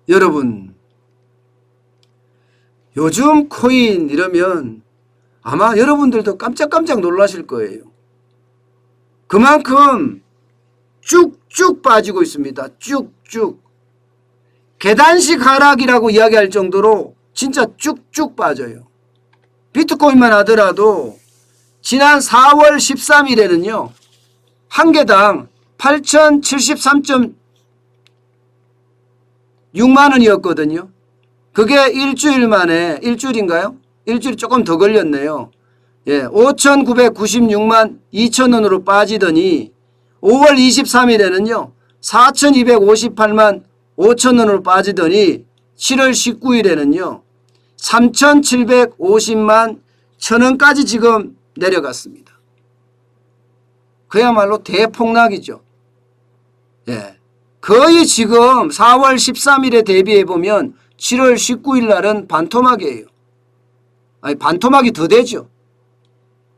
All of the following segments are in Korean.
여러분, 요즘 코인 이러면 아마 여러분들도 깜짝깜짝 놀라실 거예요. 그만큼 쭉쭉 빠지고 있습니다. 쭉쭉. 계단식 하락이라고 이야기할 정도로 진짜 쭉쭉 빠져요. 비트코인만 하더라도 지난 4월 13일에는요. 한 개당 8,073.6만 원이었거든요. 그게 일주일 만에, 일주일인가요? 일주일이 조금 더 걸렸네요. 예, 5,996만 2천 원으로 빠지더니 5월 23일에는요. 4,258만 5천 원으로 빠지더니 7월 19일에는요. 3,750만 1천 원까지 지금 내려갔습니다. 그야말로 대폭락이죠. 예, 거의 지금 4월 13일에 대비해 보면 7월 19일 날은 반토막이에요. 아니, 반토막이 더 되죠.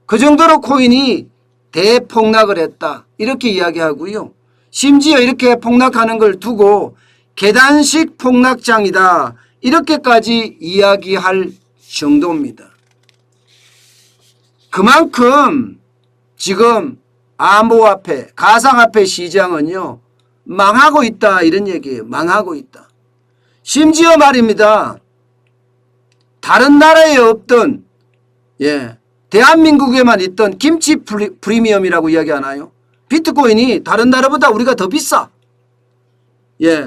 그 정도로 코인이 대폭락을 했다. 이렇게 이야기하고요. 심지어 이렇게 폭락하는 걸 두고 계단식 폭락장이다. 이렇게까지 이야기할 정도입니다. 그만큼 지금 암호화폐, 가상화폐 시장은요. 망하고 있다. 이런 얘기예요. 망하고 있다. 심지어 말입니다. 다른 나라에 없던 대한민국에만 있던 김치 프리미엄이라고 이야기하나요? 비트코인이 다른 나라보다 우리가 더 비싸.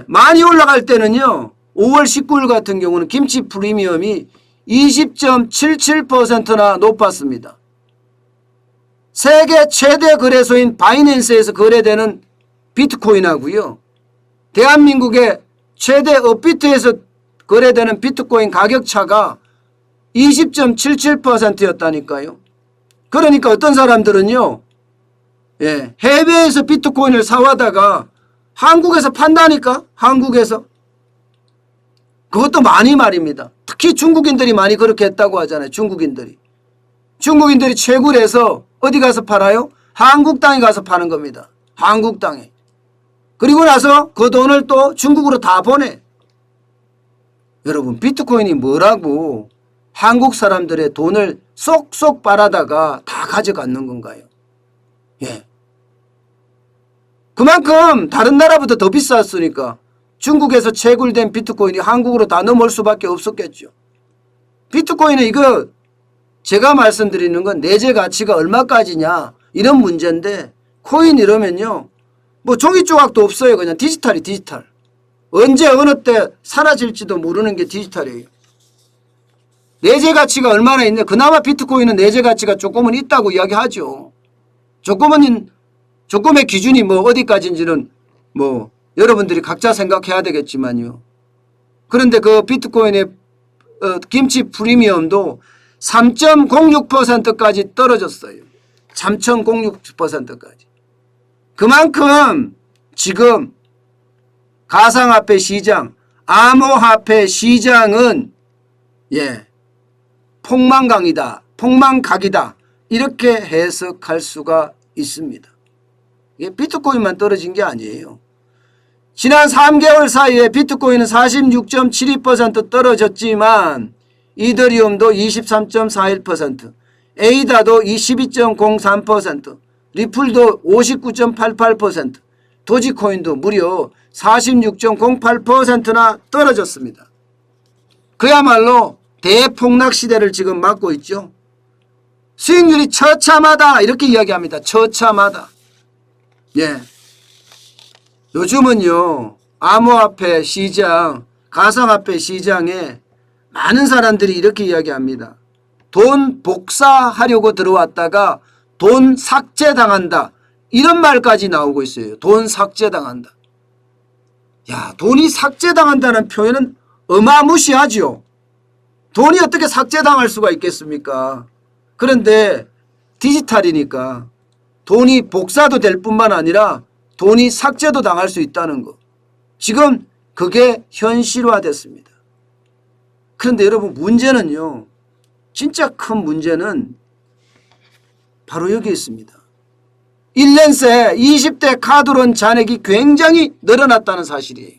많이 올라갈 때는요. 5월 19일 같은 경우는 김치 프리미엄이 20.77%나 높았습니다. 세계 최대 거래소인 바이낸스에서 거래되는 비트코인하고요. 대한민국의 최대 업비트에서 거래되는 비트코인 가격 차가 20.77%였다니까요. 그러니까 어떤 사람들은요. 해외에서 비트코인을 사와다가 한국에서 판다니까. 한국에서. 그것도 많이 말입니다. 특히 중국인들이 많이 그렇게 했다고 하잖아요. 중국인들이 채굴해서 어디 가서 팔아요? 한국 땅에 가서 파는 겁니다. 한국 땅에. 그리고 나서 그 돈을 또 중국으로 다 보내. 여러분, 비트코인이 뭐라고 한국 사람들의 돈을 쏙쏙 빨아다가 다 가져가는 건가요? 그만큼 다른 나라보다 더 비쌌으니까 중국에서 채굴된 비트코인이 한국으로 다 넘어올 수밖에 없었겠죠. 비트코인은 이거 제가 말씀드리는 건 내재 가치가 얼마까지냐 이런 문제인데, 코인 이러면요. 뭐 종이 조각도 없어요. 그냥 디지털이 디지털. 언제 어느 때 사라질지도 모르는 게 디지털이에요. 내재 가치가 얼마나 있냐. 그나마 비트코인은 내재 가치가 조금은 있다고 이야기하죠. 조금의 기준이 뭐 어디까지인지는 뭐 여러분들이 각자 생각해야 되겠지만요. 그런데 그 비트코인의 김치 프리미엄도 3.06%까지 떨어졌어요. 3.06%까지. 그만큼 지금 가상화폐 시장, 암호화폐 시장은 폭망강이다, 폭망각이다 이렇게 해석할 수가 있습니다. 이게 비트코인만 떨어진 게 아니에요. 지난 3개월 사이에 비트코인은 46.72% 떨어졌지만 이더리움도 23.41%, 에이다도 22.03%, 리플도 59.88%, 도지코인도 무려 46.08%나 떨어졌습니다. 그야말로 대폭락 시대를 지금 맞고 있죠. 수익률이 처참하다 이렇게 이야기합니다. 처참하다. 요즘은요. 암호화폐 시장, 가상화폐 시장에 많은 사람들이 이렇게 이야기합니다. 돈 복사하려고 들어왔다가 돈 삭제당한다. 이런 말까지 나오고 있어요. 돈 삭제당한다. 야, 돈이 삭제당한다는 표현은 어마무시하죠. 돈이 어떻게 삭제당할 수가 있겠습니까? 그런데 디지털이니까 돈이 복사도 될 뿐만 아니라 돈이 삭제도 당할 수 있다는 거. 지금 그게 현실화됐습니다. 그런데 여러분, 문제는요. 진짜 큰 문제는 바로 여기 있습니다. 1년 새 20대 카드론 잔액이 굉장히 늘어났다는 사실이에요.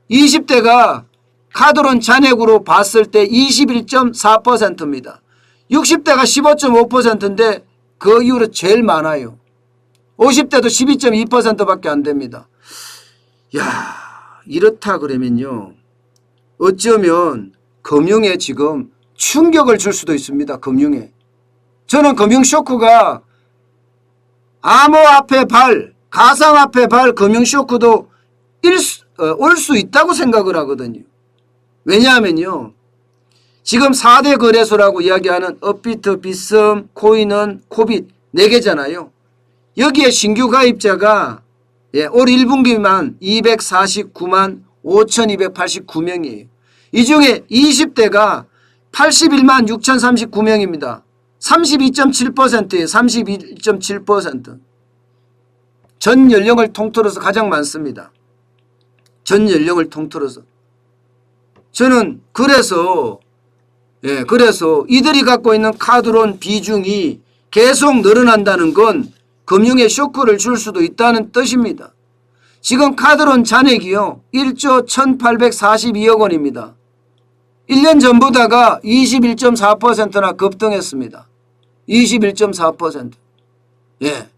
20대가 카드론 잔액으로 봤을 때 21.4%입니다. 60대가 15.5%인데 그 이후로 제일 많아요. 50대도 12.2%밖에 안 됩니다. 야, 이렇다 그러면요. 어쩌면 금융에 지금 충격을 줄 수도 있습니다. 금융에. 저는 금융 쇼크가 암호화폐 발, 가상화폐 발 금융 쇼크도 올 수 있다고 생각을 하거든요. 왜냐하면요. 지금 4대 거래소라고 이야기하는 업비트, 비썸, 코인은, 코빗 4개잖아요. 여기에 신규 가입자가 올 1분기만 249만 5,289명이에요. 이 중에 20대가 81만 6,039명입니다. 32.7%예요. 32.7%. 전 연령을 통틀어서 가장 많습니다. 전 연령을 통틀어서. 저는 그래서 이들이 갖고 있는 카드론 비중이 계속 늘어난다는 건 금융에 쇼크를 줄 수도 있다는 뜻입니다. 지금 카드론 잔액이요. 1조 1,842억 원입니다. 1년 전보다가 21.4%나 급등했습니다. 21.4%. 예.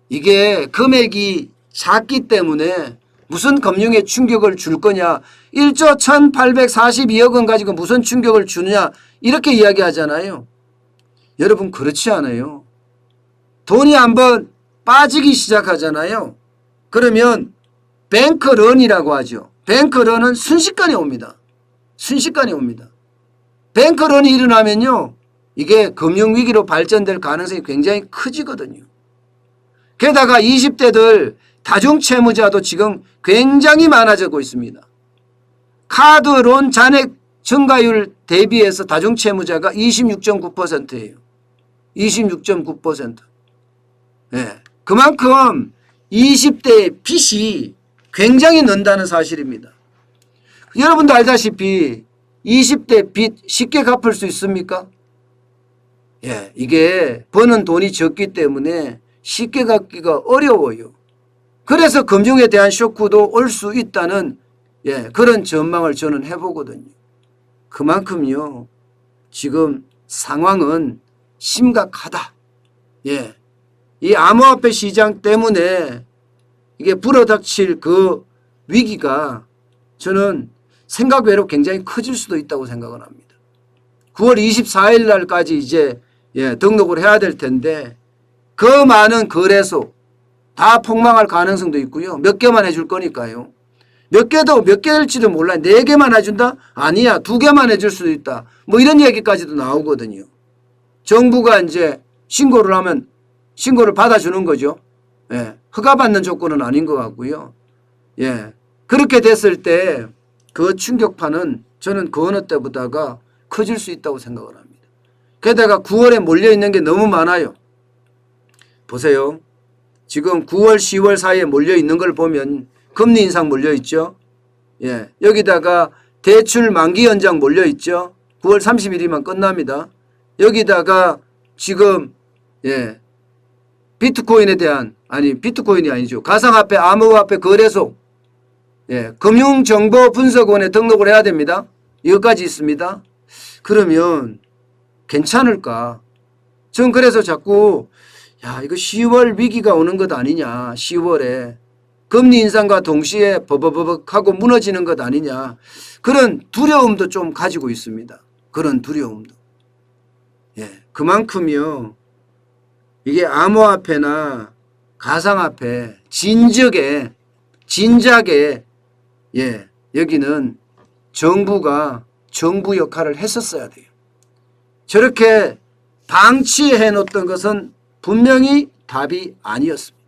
이게 금액이 작기 때문에 무슨 금융에 충격을 줄 거냐. 1조 1,842억 원 가지고 무슨 충격을 주느냐. 이렇게 이야기하잖아요. 여러분 그렇지 않아요. 돈이 한번 빠지기 시작하잖아요. 그러면 뱅크런이라고 하죠. 뱅크런은 순식간에 옵니다. 순식간에 옵니다. 뱅크런이 일어나면요. 이게 금융위기로 발전될 가능성이 굉장히 커지거든요. 게다가 20대들 다중채무자도 지금 굉장히 많아지고 있습니다. 카드론 잔액 증가율 대비해서 다중채무자가 26.9%예요. 26.9%. 예. 그만큼 20대의 빚이 굉장히 는다는 사실입니다. 여러분도 알다시피 20대 빚 쉽게 갚을 수 있습니까? 예, 이게 버는 돈이 적기 때문에 쉽게 갚기가 어려워요. 그래서 금융에 대한 쇼크도 올 수 있다는 그런 전망을 저는 해보거든요. 그만큼요, 지금 상황은 심각하다. 예, 이 암호화폐 시장 때문에 이게 불어닥칠 그 위기가 저는 생각 외로 굉장히 커질 수도 있다고 생각을 합니다. 9월 24일 날까지 이제 등록을 해야 될 텐데 그 많은 거래소 다 폭망할 가능성도 있고요. 몇 개만 해줄 거니까요. 몇 개 될지도 몰라요. 4개만 해준다? 아니야. 2개만 해줄 수도 있다. 뭐 이런 얘기까지도 나오거든요. 정부가 이제 신고를 하면 신고를 받아주는 거죠. 예. 허가받는 조건은 아닌 것 같고요. 예. 그렇게 됐을 때 그 충격파는 저는 그 어느 때보다가 커질 수 있다고 생각을 합니다. 게다가 9월에 몰려있는 게 너무 많아요. 보세요. 지금 9월, 10월 사이에 몰려있는 걸 보면 금리 인상 몰려있죠. 예. 여기다가 대출 만기 연장 몰려있죠. 9월 30일이면 끝납니다. 여기다가 지금 비트코인에 대한 비트코인이 아니죠. 가상화폐, 암호화폐 거래소 금융정보분석원에 등록을 해야 됩니다. 이것까지 있습니다. 그러면 괜찮을까? 전 그래서 자꾸 이거 10월 위기가 오는 것 아니냐. 10월에 금리 인상과 동시에 버벅버벅 하고 무너지는 것 아니냐. 그런 두려움도 좀 가지고 있습니다. 그런 두려움도. 그만큼요. 이게 암호화폐나 가상화폐 진작에 여기는 정부가 정부 역할을 했었어야 돼요. 저렇게 방치해 놓던 것은 분명히 답이 아니었습니다.